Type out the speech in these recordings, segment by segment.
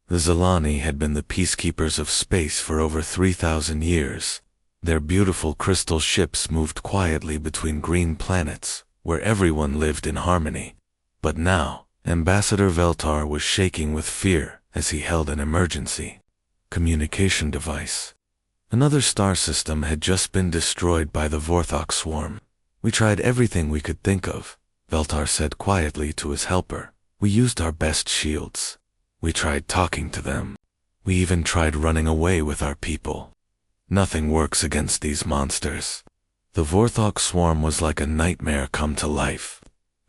The Zilani had been the peacekeepers of space for over 3,000 years. Their beautiful crystal ships moved quietly between green planets, where everyone lived in harmony. But now, Ambassador Veltar was shaking with fear as he held an emergency communication device. Another star system had just been destroyed by the Vorthok swarm. "We tried everything we could think of," Veltar said quietly to his helper. "We used our best shields. We tried talking to them. We even tried running away with our people. Nothing works against these monsters." The Vorthok swarm was like a nightmare come to life.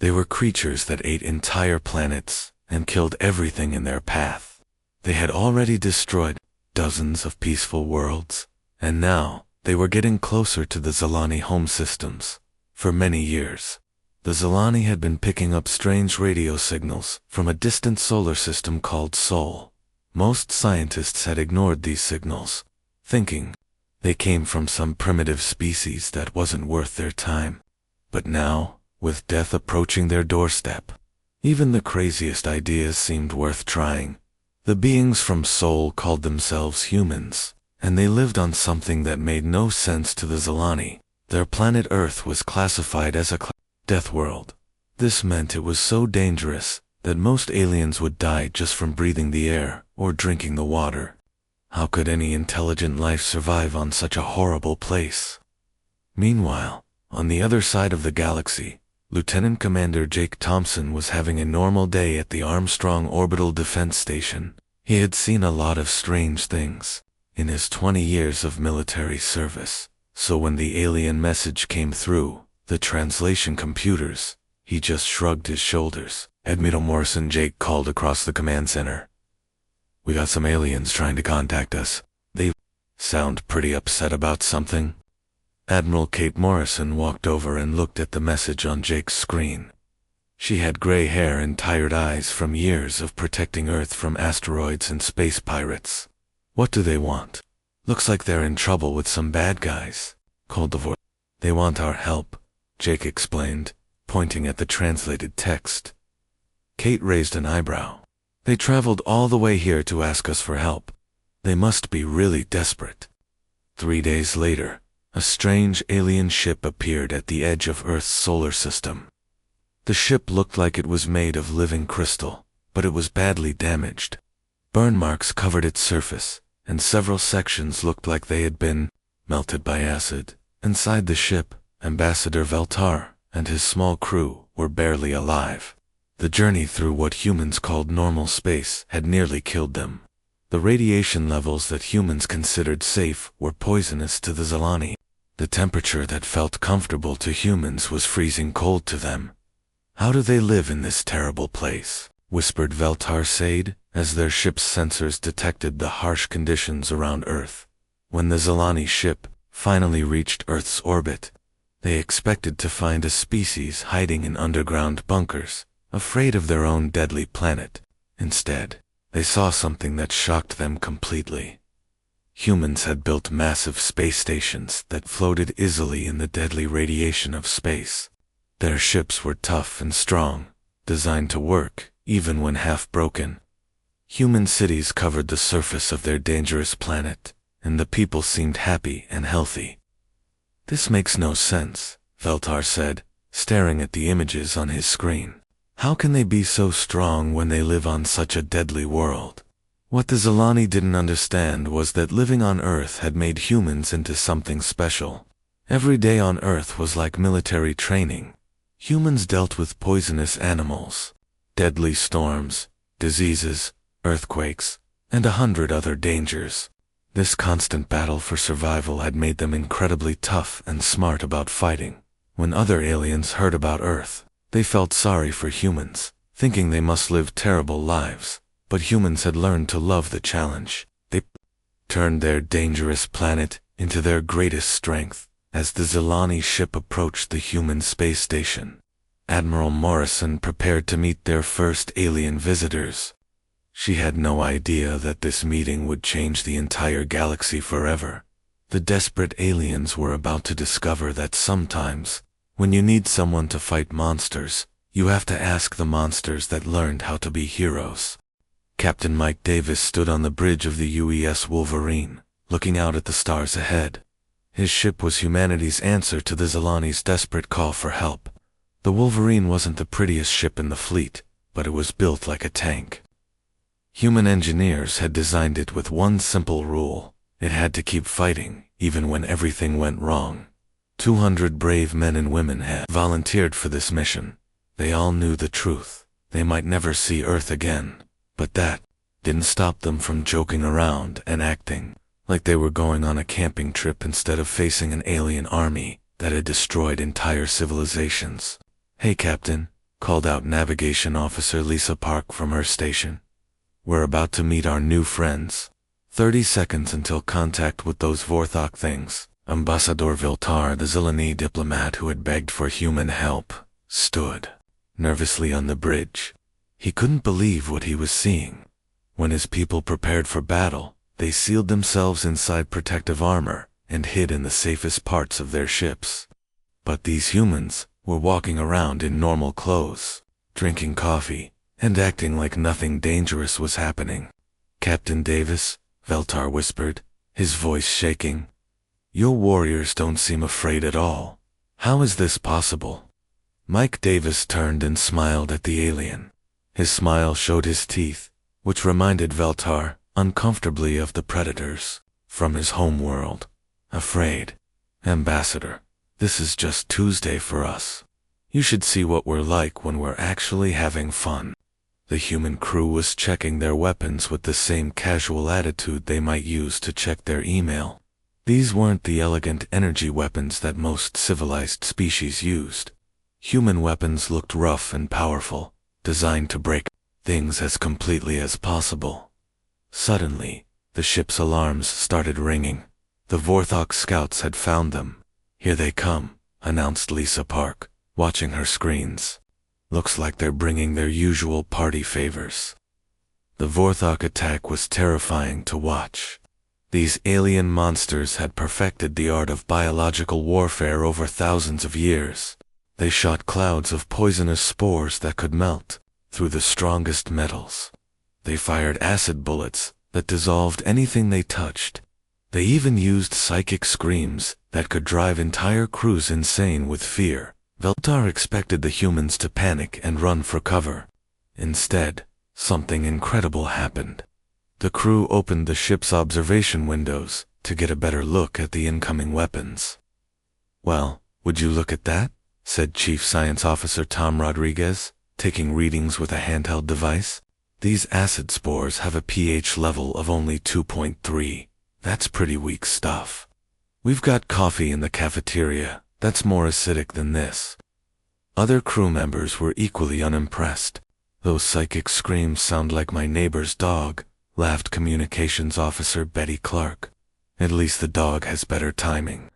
They were creatures that ate entire planets and killed everything in their path. They had already destroyed dozens of peaceful worlds, and now they were getting closer to the Zilani home systems. For many years, the Zilani had been picking up strange radio signals from a distant solar system called Sol. Most scientists had ignored these signals, thinking they came from some primitive species that wasn't worth their time. But now, with death approaching their doorstep, even the craziest ideas seemed worth trying. The beings from Sol called themselves humans, and they lived on something that made no sense to the Zilani. Their planet Earth was classified as a death world. This meant it was so dangerous that most aliens would die just from breathing the air or drinking the water. How could any intelligent life survive on such a horrible place? Meanwhile, on the other side of the galaxy, Lieutenant Commander Jake Thompson was having a normal day at the Armstrong Orbital Defense Station. He had seen a lot of strange things in his 20 years of military service, so when the alien message came through the translation computers, he just shrugged his shoulders. Admiral Morrison, Jake called across the command center. "We got some aliens trying to contact us. They sound pretty upset about something." Admiral Kate Morrison walked over and looked at the message on Jake's screen. She had gray hair and tired eyes from years of protecting Earth from asteroids and space pirates. "What do they want?" "Looks like they're in trouble with some bad guys," called the voice. "They want our help," Jake explained, pointing at the translated text. Kate raised an eyebrow. "They traveled all the way here to ask us for help. They must be really desperate." 3 days later, a strange alien ship appeared at the edge of Earth's solar system. The ship looked like it was made of living crystal, but it was badly damaged. Burn marks covered its surface, and several sections looked like they had been melted by acid. Inside the ship, Ambassador Veltar and his small crew were barely alive. The journey through what humans called normal space had nearly killed them. The radiation levels that humans considered safe were poisonous to the Zilani. The temperature that felt comfortable to humans was freezing cold to them. "How do they live in this terrible place?" whispered Veltar Sade, as their ship's sensors detected the harsh conditions around Earth. When the Zilani ship finally reached Earth's orbit, they expected to find a species hiding in underground bunkers, afraid of their own deadly planet. Instead, they saw something that shocked them completely. Humans had built massive space stations that floated easily in the deadly radiation of space. Their ships were tough and strong, designed to work, even when half broken. Human cities covered the surface of their dangerous planet, and the people seemed happy and healthy. "This makes no sense," Veltar said, staring at the images on his screen. "How can they be so strong when they live on such a deadly world?" What the Zilani didn't understand was that living on Earth had made humans into something special. Every day on Earth was like military training. Humans dealt with poisonous animals, deadly storms, diseases, earthquakes, and 100 other dangers. This constant battle for survival had made them incredibly tough and smart about fighting. When other aliens heard about Earth, they felt sorry for humans, thinking they must live terrible lives. But humans had learned to love the challenge. They turned their dangerous planet into their greatest strength. As the Zilani ship approached the human space station, Admiral Morrison prepared to meet their first alien visitors. She had no idea that this meeting would change the entire galaxy forever. The desperate aliens were about to discover that sometimes, when you need someone to fight monsters, you have to ask the monsters that learned how to be heroes. Captain Mike Davis stood on the bridge of the UES Wolverine, looking out at the stars ahead. His ship was humanity's answer to the Zilani's desperate call for help. The Wolverine wasn't the prettiest ship in the fleet, but it was built like a tank. Human engineers had designed it with one simple rule: it had to keep fighting, even when everything went wrong. 200 brave men and women had volunteered for this mission. They all knew the truth. They might never see Earth again, but that didn't stop them from joking around and acting like they were going on a camping trip instead of facing an alien army that had destroyed entire civilizations. "Hey, Captain," called out Navigation Officer Lisa Park from her station. "We're about to meet our new friends. 30 seconds until contact with those Vorthok things." Ambassador Viltar, the Zilani diplomat who had begged for human help, stood nervously on the bridge. He couldn't believe what he was seeing. When his people prepared for battle, they sealed themselves inside protective armor and hid in the safest parts of their ships. But these humans were walking around in normal clothes, drinking coffee, and acting like nothing dangerous was happening. "Captain Davis," Veltar whispered, his voice shaking, "your warriors don't seem afraid at all. How is this possible?" Mike Davis turned and smiled at the alien. His smile showed his teeth, which reminded Veltar uncomfortably of the predators from his home world. "Afraid? Ambassador, this is just Tuesday for us. You should see what we're like when we're actually having fun." The human crew was checking their weapons with the same casual attitude they might use to check their email. These weren't the elegant energy weapons that most civilized species used. Human weapons looked rough and powerful, designed to break things as completely as possible. Suddenly, the ship's alarms started ringing. The Vorthok scouts had found them. "Here they come," announced Lisa Park, watching her screens. "Looks like they're bringing their usual party favors." The Vorthok attack was terrifying to watch. These alien monsters had perfected the art of biological warfare over thousands of years. They shot clouds of poisonous spores that could melt through the strongest metals. They fired acid bullets that dissolved anything they touched. They even used psychic screams that could drive entire crews insane with fear. Veltar expected the humans to panic and run for cover. Instead, something incredible happened. The crew opened the ship's observation windows to get a better look at the incoming weapons. "Well, would you look at that?" said Chief Science Officer Tom Rodriguez, taking readings with a handheld device. "These acid spores have a pH level of only 2.3. That's pretty weak stuff. We've got coffee in the cafeteria that's more acidic than this." Other crew members were equally unimpressed. "Those psychic screams sound like my neighbor's dog," laughed Communications Officer Betty Clark. "At least the dog has better timing."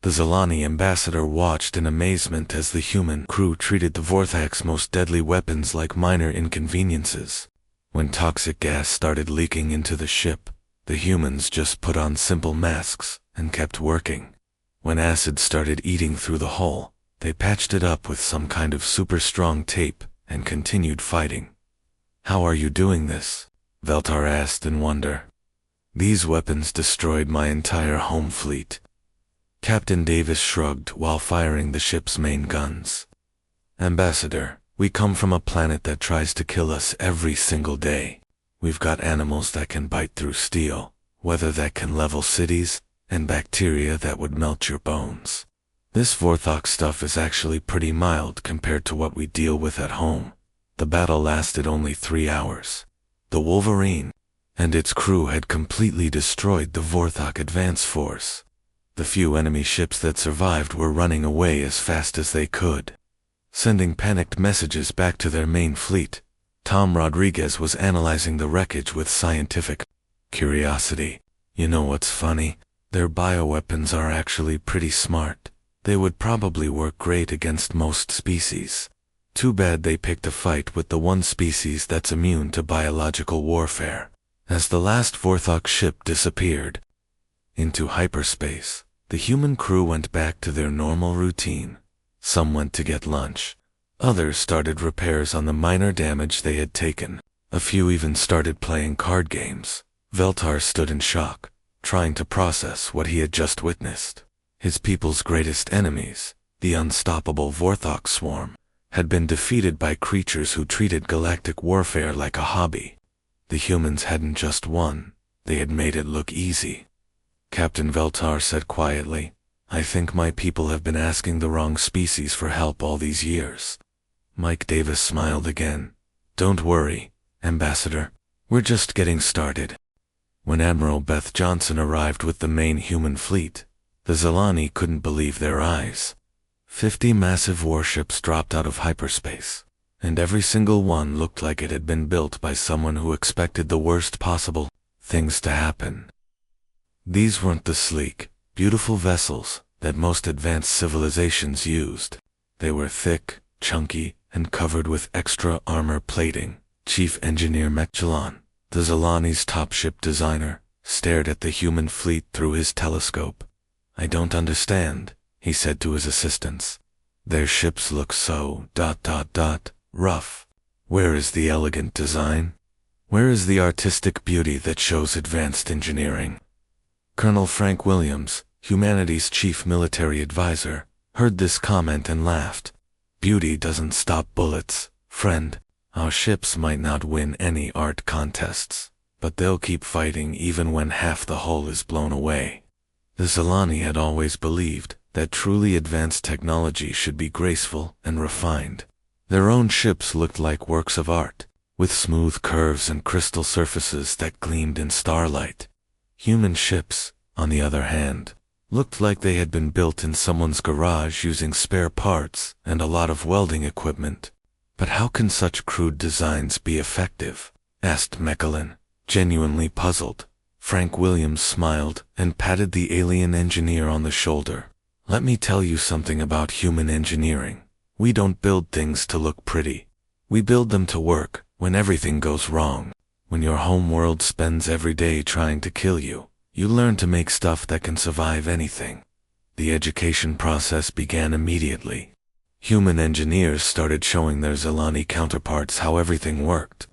The Zilani ambassador watched in amazement as the human crew treated the Vorthok's most deadly weapons like minor inconveniences. When toxic gas started leaking into the ship, the humans just put on simple masks and kept working. When acid started eating through the hull, they patched it up with some kind of super strong tape and continued fighting. "How are you doing this?" Veltar asked in wonder. "These weapons destroyed my entire home fleet." Captain Davis shrugged while firing the ship's main guns. "Ambassador, we come from a planet that tries to kill us every single day. We've got animals that can bite through steel, weather that can level cities, and bacteria that would melt your bones. This Vorthok stuff is actually pretty mild compared to what we deal with at home." The battle lasted only 3 hours. The Wolverine and its crew had completely destroyed the Vorthok advance force. The few enemy ships that survived were running away as fast as they could, sending panicked messages back to their main fleet. Tom Rodriguez was analyzing the wreckage with scientific curiosity. "You know what's funny? Their bioweapons are actually pretty smart. They would probably work great against most species. Too bad they picked a fight with the one species that's immune to biological warfare." As the last Vorthok ship disappeared into hyperspace, the human crew went back to their normal routine. Some went to get lunch. Others started repairs on the minor damage they had taken. A few even started playing card games. Veltar stood in shock, trying to process what he had just witnessed. His people's greatest enemies, the unstoppable Vorthok swarm, had been defeated by creatures who treated galactic warfare like a hobby. The humans hadn't just won, they had made it look easy. Captain Veltar said quietly, "I think my people have been asking the wrong species for help all these years." Mike Davis smiled again. "Don't worry, Ambassador. We're just getting started." When Admiral Beth Johnson arrived with the main human fleet, the Zilani couldn't believe their eyes. 50 massive warships dropped out of hyperspace, and every single one looked like it had been built by someone who expected the worst possible things to happen. These weren't the sleek, beautiful vessels that most advanced civilizations used. They were thick, chunky, and covered with extra armor plating. Chief Engineer Mechalon, the Zilani's top ship designer, stared at the human fleet through his telescope. "I don't understand," he said to his assistants. "Their ships look so... rough. Where is the elegant design? Where is the artistic beauty that shows advanced engineering?" Colonel Frank Williams, humanity's chief military advisor, heard this comment and laughed. "Beauty doesn't stop bullets, friend. Our ships might not win any art contests, but they'll keep fighting even when half the hull is blown away." The Zilani had always believed that truly advanced technology should be graceful and refined. Their own ships looked like works of art, with smooth curves and crystal surfaces that gleamed in starlight. Human ships, on the other hand, looked like they had been built in someone's garage using spare parts and a lot of welding equipment. "But how can such crude designs be effective?" asked Mechalon, genuinely puzzled. Frank Williams smiled and patted the alien engineer on the shoulder. "Let me tell you something about human engineering. We don't build things to look pretty. We build them to work when everything goes wrong. When your home world spends every day trying to kill you, you learn to make stuff that can survive anything." The education process began immediately. Human engineers started showing their Zilani counterparts how everything worked.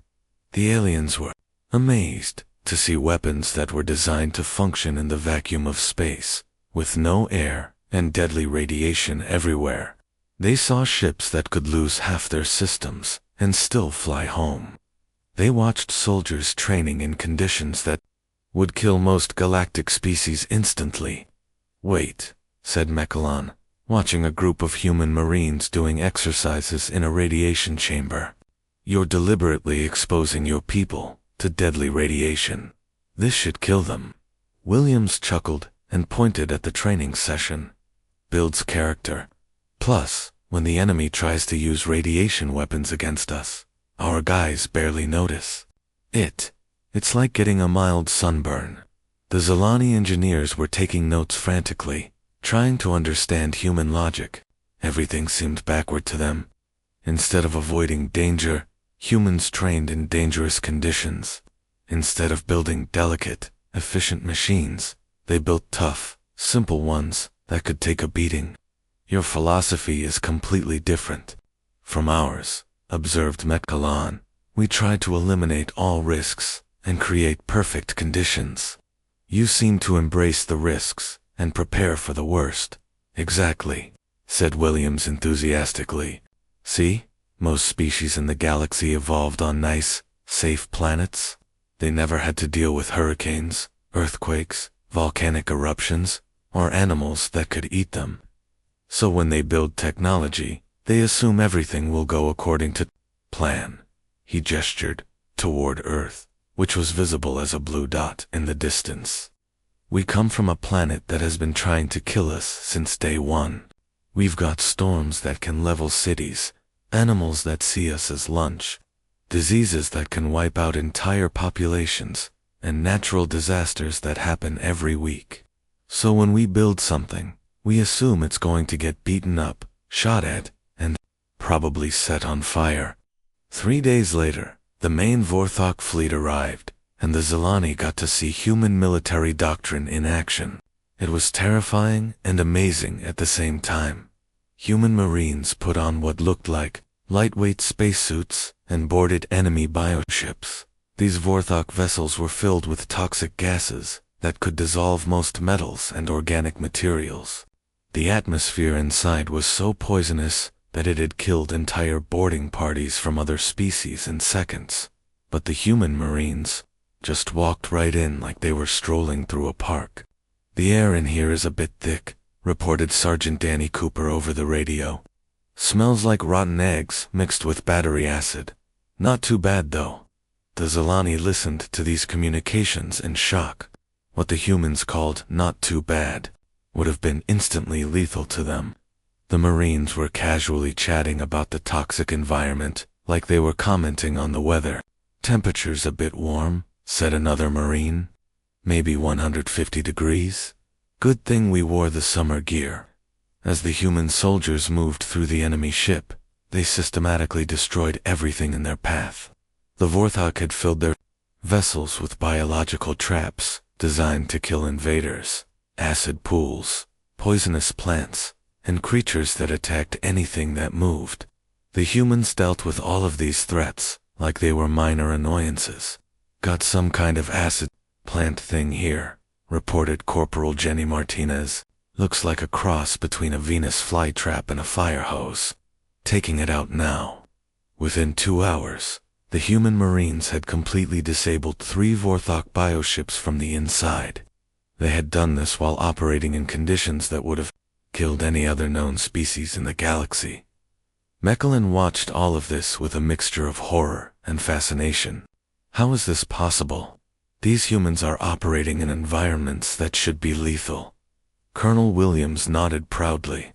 The aliens were amazed to see weapons that were designed to function in the vacuum of space, with no air and deadly radiation everywhere. They saw ships that could lose half their systems and still fly home. They watched soldiers training in conditions that would kill most galactic species instantly. "Wait," said Mechalon, watching a group of human marines doing exercises in a radiation chamber. "You're deliberately exposing your people to deadly radiation. This should kill them." Williams chuckled and pointed at the training session. "Builds character. Plus, when the enemy tries to use radiation weapons against us, our guys barely notice. It's like getting a mild sunburn." The Zilani engineers were taking notes frantically, trying to understand human logic. Everything seemed backward to them. Instead of avoiding danger, humans trained in dangerous conditions. Instead of building delicate, efficient machines, they built tough, simple ones that could take a beating. "Your philosophy is completely different from ours," observed Mechalon. "We try to eliminate all risks and create perfect conditions. You seem to embrace the risks and prepare for the worst." "Exactly," said Williams enthusiastically. "See, most species in the galaxy evolved on nice, safe planets. They never had to deal with hurricanes, earthquakes, volcanic eruptions, or animals that could eat them. So when they build technology, they assume everything will go according to plan." He gestured toward Earth, which was visible as a blue dot in the distance. "We come from a planet that has been trying to kill us since day one. We've got storms that can level cities, animals that see us as lunch, diseases that can wipe out entire populations, and natural disasters that happen every week. So when we build something, we assume it's going to get beaten up, shot at, and probably set on fire." 3 days later, the main Vorthok fleet arrived, and the Zilani got to see human military doctrine in action. It was terrifying and amazing at the same time. Human marines put on what looked like lightweight spacesuits, and boarded enemy bioships. These Vorthok vessels were filled with toxic gases that could dissolve most metals and organic materials. The atmosphere inside was so poisonous that it had killed entire boarding parties from other species in seconds. But the human Marines just walked right in like they were strolling through a park. "The air in here is a bit thick," reported Sergeant Danny Cooper over the radio. "Smells like rotten eggs mixed with battery acid. Not too bad though." The Zilani listened to these communications in shock. What the humans called "not too bad" would have been instantly lethal to them. The Marines were casually chatting about the toxic environment, like they were commenting on the weather. "Temperature's a bit warm," said another Marine. "Maybe 150 degrees. Good thing we wore the summer gear." As the human soldiers moved through the enemy ship, they systematically destroyed everything in their path. The Vorthok had filled their vessels with biological traps designed to kill invaders, acid pools, poisonous plants, and creatures that attacked anything that moved. The humans dealt with all of these threats like they were minor annoyances. "Got some kind of acid plant thing here," reported Corporal Jenny Martinez. "Looks like a cross between a Venus flytrap and a fire hose. Taking it out now." Within 2 hours, the human Marines had completely disabled 3 Vorthok bioships from the inside. They had done this while operating in conditions that would have killed any other known species in the galaxy. Mechalin watched all of this with a mixture of horror and fascination. How is this possible? These humans are operating in environments that should be lethal. Colonel Williams nodded proudly.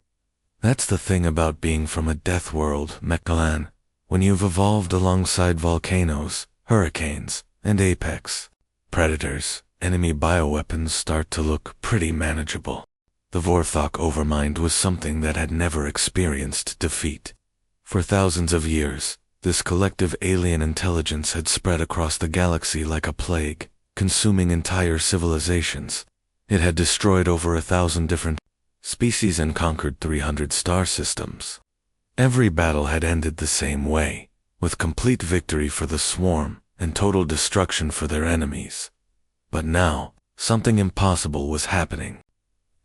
"That's the thing about being from a death world, Mechalin. When you've evolved alongside volcanoes, hurricanes, and apex predators, enemy bioweapons start to look pretty manageable." The Vorthok overmind was something that had never experienced defeat. For thousands of years, this collective alien intelligence had spread across the galaxy like a plague, consuming entire civilizations. It had destroyed over 1,000 different species and conquered 300 star systems. Every battle had ended the same way, with complete victory for the swarm and total destruction for their enemies. But now, something impossible was happening.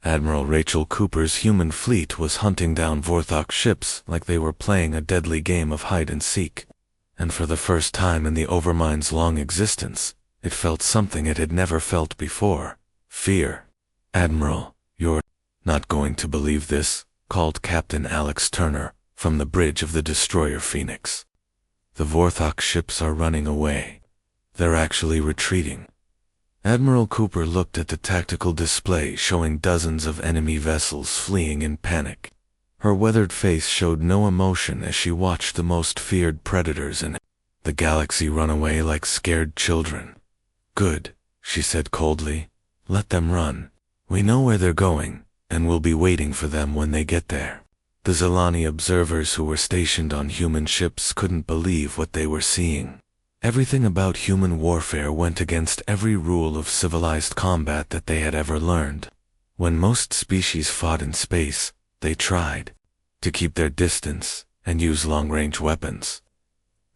Admiral Rachel Cooper's human fleet was hunting down Vorthok ships like they were playing a deadly game of hide-and-seek. And for the first time in the Overmind's long existence, it felt something it had never felt before: fear. "Admiral, you're not going to believe this," called Captain Alex Turner from the bridge of the destroyer Phoenix. "The Vorthok ships are running away. They're actually retreating." Admiral Cooper looked at the tactical display showing dozens of enemy vessels fleeing in panic. Her weathered face showed no emotion as she watched the most feared predators in the galaxy run away like scared children. "Good," she said coldly. "Let them run. We know where they're going, and we'll be waiting for them when they get there." The Zilani observers who were stationed on human ships couldn't believe what they were seeing. Everything about human warfare went against every rule of civilized combat that they had ever learned. When most species fought in space, they tried to keep their distance and use long-range weapons.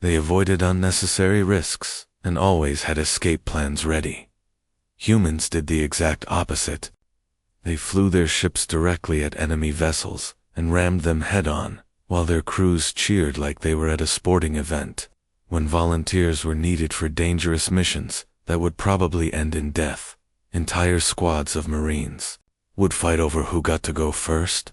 They avoided unnecessary risks and always had escape plans ready. Humans did the exact opposite. They flew their ships directly at enemy vessels and rammed them head-on, while their crews cheered like they were at a sporting event. When volunteers were needed for dangerous missions that would probably end in death, entire squads of Marines would fight over who got to go first.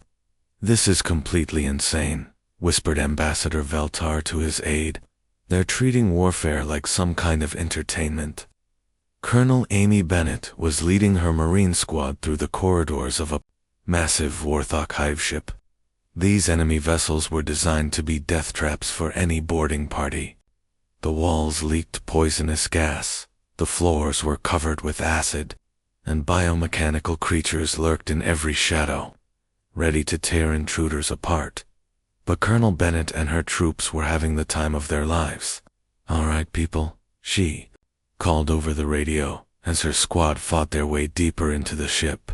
"This is completely insane," whispered Ambassador Veltar to his aide. "They're treating warfare like some kind of entertainment." Colonel Amy Bennett was leading her Marine squad through the corridors of a massive Vorthok hive ship. These enemy vessels were designed to be death traps for any boarding party. The walls leaked poisonous gas, the floors were covered with acid, and biomechanical creatures lurked in every shadow, ready to tear intruders apart. But Colonel Bennett and her troops were having the time of their lives. "All right, people," she called over the radio as her squad fought their way deeper into the ship.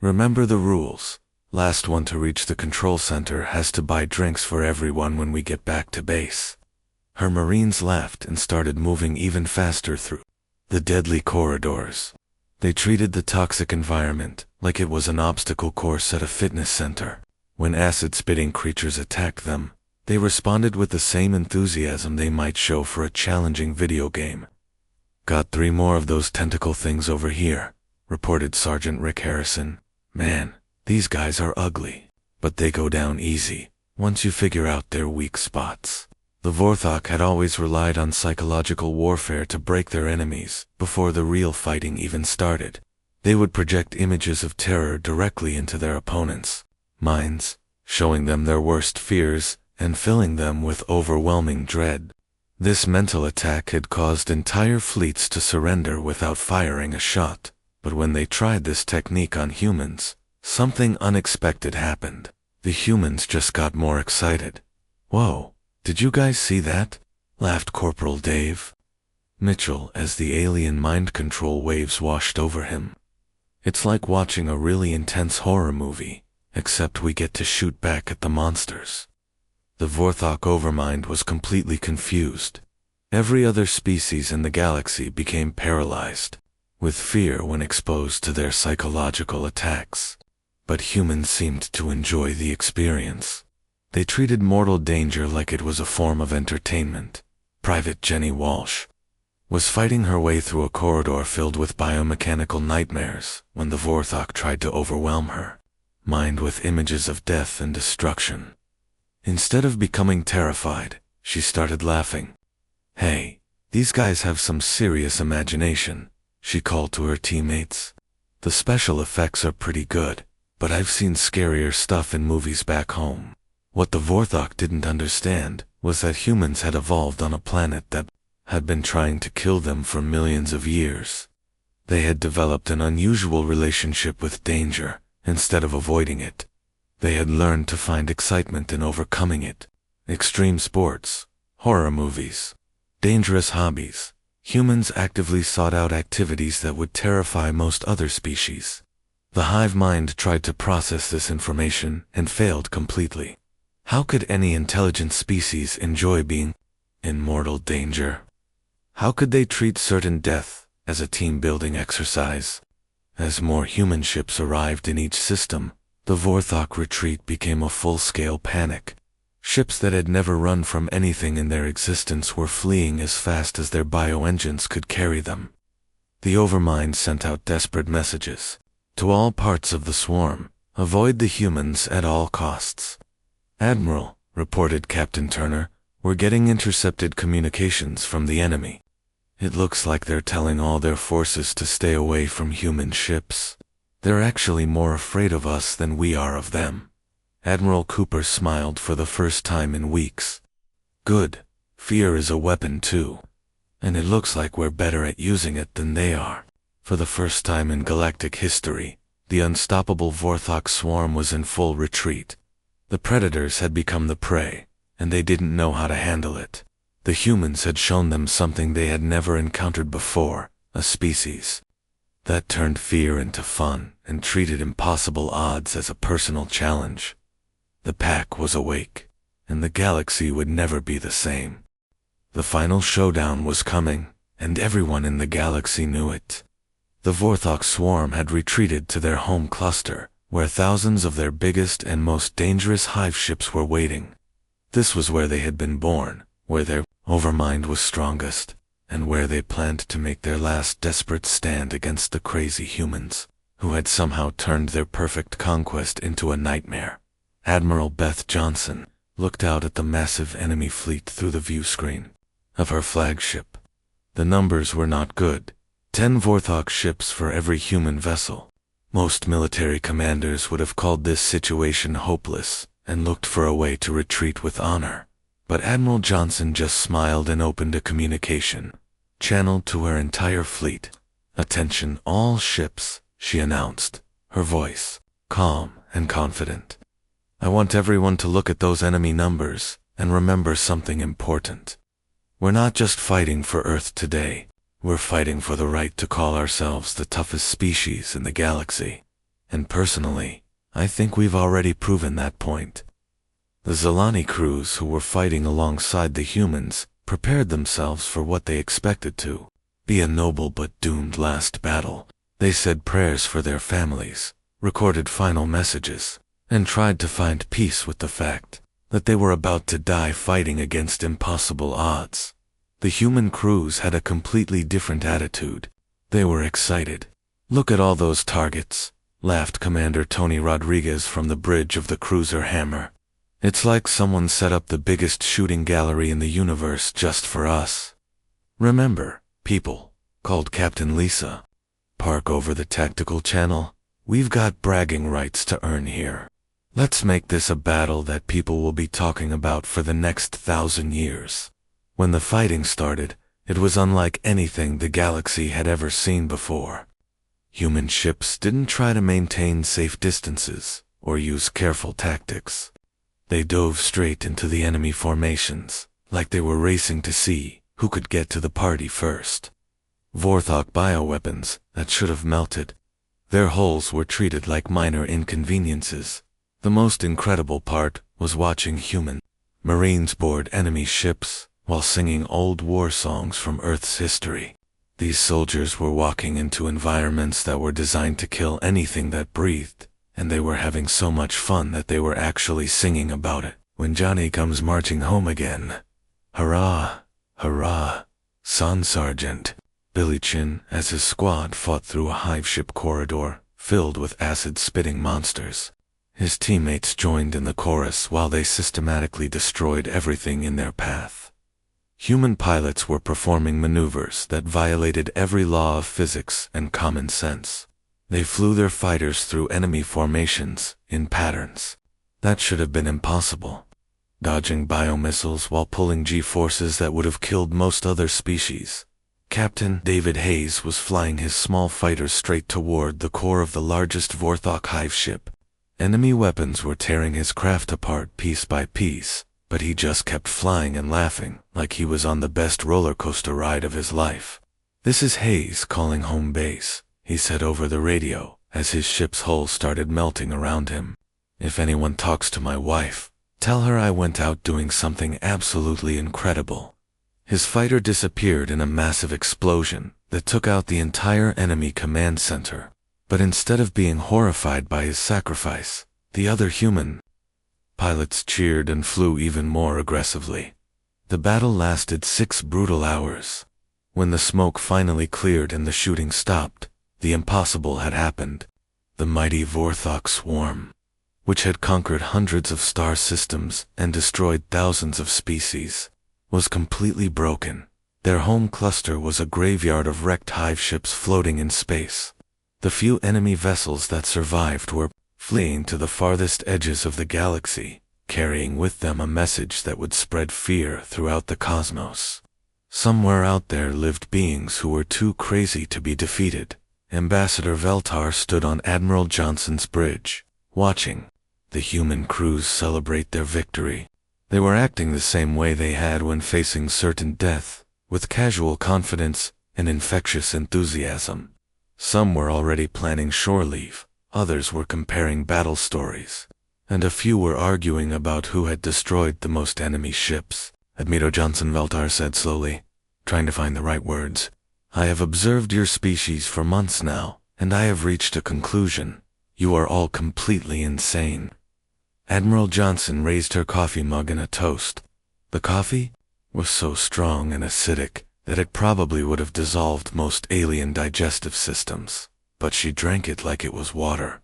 "Remember the rules. Last one to reach the control center has to buy drinks for everyone when we get back to base." Her Marines laughed and started moving even faster through the deadly corridors. They treated the toxic environment like it was an obstacle course at a fitness center. When acid-spitting creatures attacked them, they responded with the same enthusiasm they might show for a challenging video game. "Got 3 more of those tentacle things over here," reported Sergeant Rick Harrison. "Man, these guys are ugly, but they go down easy once you figure out their weak spots." The Vorthok had always relied on psychological warfare to break their enemies before the real fighting even started. They would project images of terror directly into their opponents' minds, showing them their worst fears and filling them with overwhelming dread. This mental attack had caused entire fleets to surrender without firing a shot, but when they tried this technique on humans, something unexpected happened. The humans just got more excited. "Whoa, did you guys see that?" laughed Corporal Dave Mitchell as the alien mind control waves washed over him. "It's like watching a really intense horror movie, except we get to shoot back at the monsters." The Vorthok Overmind was completely confused. Every other species in the galaxy became paralyzed with fear when exposed to their psychological attacks. But humans seemed to enjoy the experience. They treated mortal danger like it was a form of entertainment. Private Jenny Walsh was fighting her way through a corridor filled with biomechanical nightmares when the Vorthok tried to overwhelm her mind with images of death and destruction. Instead of becoming terrified, she started laughing. "Hey, these guys have some serious imagination," she called to her teammates. "The special effects are pretty good, but I've seen scarier stuff in movies back home." What the Vorthok didn't understand was that humans had evolved on a planet that had been trying to kill them for millions of years. They had developed an unusual relationship with danger instead of avoiding it. They had learned to find excitement in overcoming it. Extreme sports, horror movies, dangerous hobbies. Humans actively sought out activities that would terrify most other species. The hive mind tried to process this information and failed completely. How could any intelligent species enjoy being in mortal danger? How could they treat certain death as a team-building exercise? As more human ships arrived in each system, the Vorthok retreat became a full-scale panic. Ships that had never run from anything in their existence were fleeing as fast as their bioengines could carry them. The Overmind sent out desperate messages to all parts of the swarm: "Avoid the humans at all costs." "Admiral," reported Captain Turner, "we're getting intercepted communications from the enemy. It looks like they're telling all their forces to stay away from human ships. They're actually more afraid of us than we are of them." Admiral Cooper smiled for the first time in weeks. "Good. Fear is a weapon too. And it looks like we're better at using it than they are." For the first time in galactic history, the unstoppable Vorthok swarm was in full retreat. The predators had become the prey, and they didn't know how to handle it. The humans had shown them something they had never encountered before: a species that turned fear into fun and treated impossible odds as a personal challenge. The pack was awake, and the galaxy would never be the same. The final showdown was coming, and everyone in the galaxy knew it. The Vorthok swarm had retreated to their home cluster, where thousands of their biggest and most dangerous hive ships were waiting. This was where they had been born, where their overmind was strongest, and where they planned to make their last desperate stand against the crazy humans, who had somehow turned their perfect conquest into a nightmare. Admiral Beth Johnson looked out at the massive enemy fleet through the view screen of her flagship. The numbers were not good: 10 Vorthok ships for every human vessel. Most military commanders would have called this situation hopeless and looked for a way to retreat with honor. But Admiral Johnson just smiled and opened a communication channeled to her entire fleet. "Attention all ships," she announced, her voice calm and confident. "I want everyone to look at those enemy numbers and remember something important. We're not just fighting for Earth today. We're fighting for the right to call ourselves the toughest species in the galaxy. And personally, I think we've already proven that point. The Zilani crews who were fighting alongside the humans prepared themselves for what they expected to be a noble but doomed last battle. They said prayers for their families, recorded final messages, and tried to find peace with the fact that they were about to die fighting against impossible odds. The human crews had a completely different attitude. They were excited. "Look at all those targets," laughed Commander Tony Rodriguez from the bridge of the cruiser Hammer. "It's like someone set up the biggest shooting gallery in the universe just for us." "Remember, people," called Captain Lisa. "Park over the tactical channel. We've got bragging rights to earn here. Let's make this a battle that people will be talking about for the next 1,000 years." When the fighting started, it was unlike anything the galaxy had ever seen before. Human ships didn't try to maintain safe distances or use careful tactics. They dove straight into the enemy formations, like they were racing to see who could get to the party first. Vorthok bioweapons that should have melted. Their hulls were treated like minor inconveniences. The most incredible part was watching human Marines board enemy ships while singing old war songs from Earth's history. These soldiers were walking into environments that were designed to kill anything that breathed, and they were having so much fun that they were actually singing about it. "When Johnny comes marching home again. Hurrah, hurrah, Son Sergeant." Billy Chin, as his squad fought through a hive ship corridor filled with acid-spitting monsters. His teammates joined in the chorus while they systematically destroyed everything in their path. Human pilots were performing maneuvers that violated every law of physics and common sense. They flew their fighters through enemy formations in patterns that should have been impossible, dodging biomissiles while pulling G-forces that would have killed most other species. Captain David Hayes was flying his small fighters straight toward the core of the largest Vorthok hive ship. Enemy weapons were tearing his craft apart piece by piece, but he just kept flying and laughing like he was on the best roller coaster ride of his life. "This is Hayes calling home base," he said over the radio as his ship's hull started melting around him. "If anyone talks to my wife, tell her I went out doing something absolutely incredible." His fighter disappeared in a massive explosion that took out the entire enemy command center. But instead of being horrified by his sacrifice, the other human pilots cheered and flew even more aggressively. The battle lasted 6 brutal hours. When the smoke finally cleared and the shooting stopped, the impossible had happened. The mighty Vorthok swarm, which had conquered hundreds of star systems and destroyed thousands of species, was completely broken. Their home cluster was a graveyard of wrecked hive ships floating in space. The few enemy vessels that survived were fleeing to the farthest edges of the galaxy, carrying with them a message that would spread fear throughout the cosmos. Somewhere out there lived beings who were too crazy to be defeated. Ambassador Veltar stood on Admiral Johnson's bridge, watching the human crews celebrate their victory. They were acting the same way they had when facing certain death, with casual confidence and infectious enthusiasm. Some were already planning shore leave, others were comparing battle stories, and a few were arguing about who had destroyed the most enemy ships. Admiral Johnson, Veltar said slowly, trying to find the right words. "I have observed your species for months now, and I have reached a conclusion. You are all completely insane." Admiral Johnson raised her coffee mug in a toast. The coffee was so strong and acidic that it probably would have dissolved most alien digestive systems, but she drank it like it was water.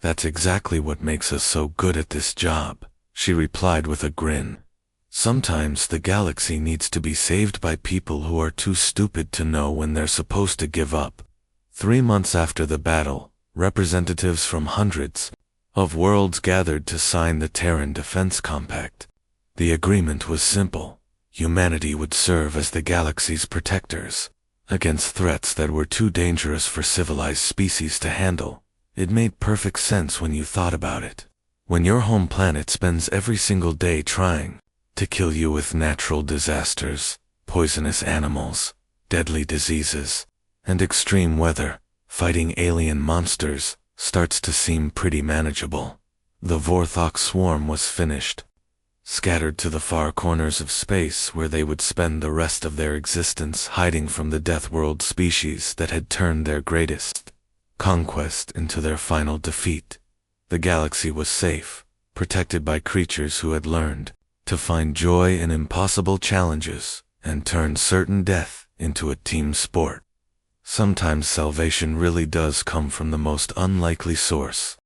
"That's exactly what makes us so good at this job," she replied with a grin. "Sometimes the galaxy needs to be saved by people who are too stupid to know when they're supposed to give up." 3 months after the battle, representatives from hundreds of worlds gathered to sign the Terran Defense Compact. The agreement was simple. Humanity would serve as the galaxy's protectors against threats that were too dangerous for civilized species to handle. It made perfect sense when you thought about it. When your home planet spends every single day trying to kill you with natural disasters, poisonous animals, deadly diseases, and extreme weather, fighting alien monsters, starts to seem pretty manageable. The Vorthok swarm was finished, scattered to the far corners of space where they would spend the rest of their existence hiding from the Deathworld species that had turned their greatest conquest into their final defeat. The galaxy was safe, protected by creatures who had learned to find joy in impossible challenges and turn certain death into a team sport. Sometimes salvation really does come from the most unlikely source.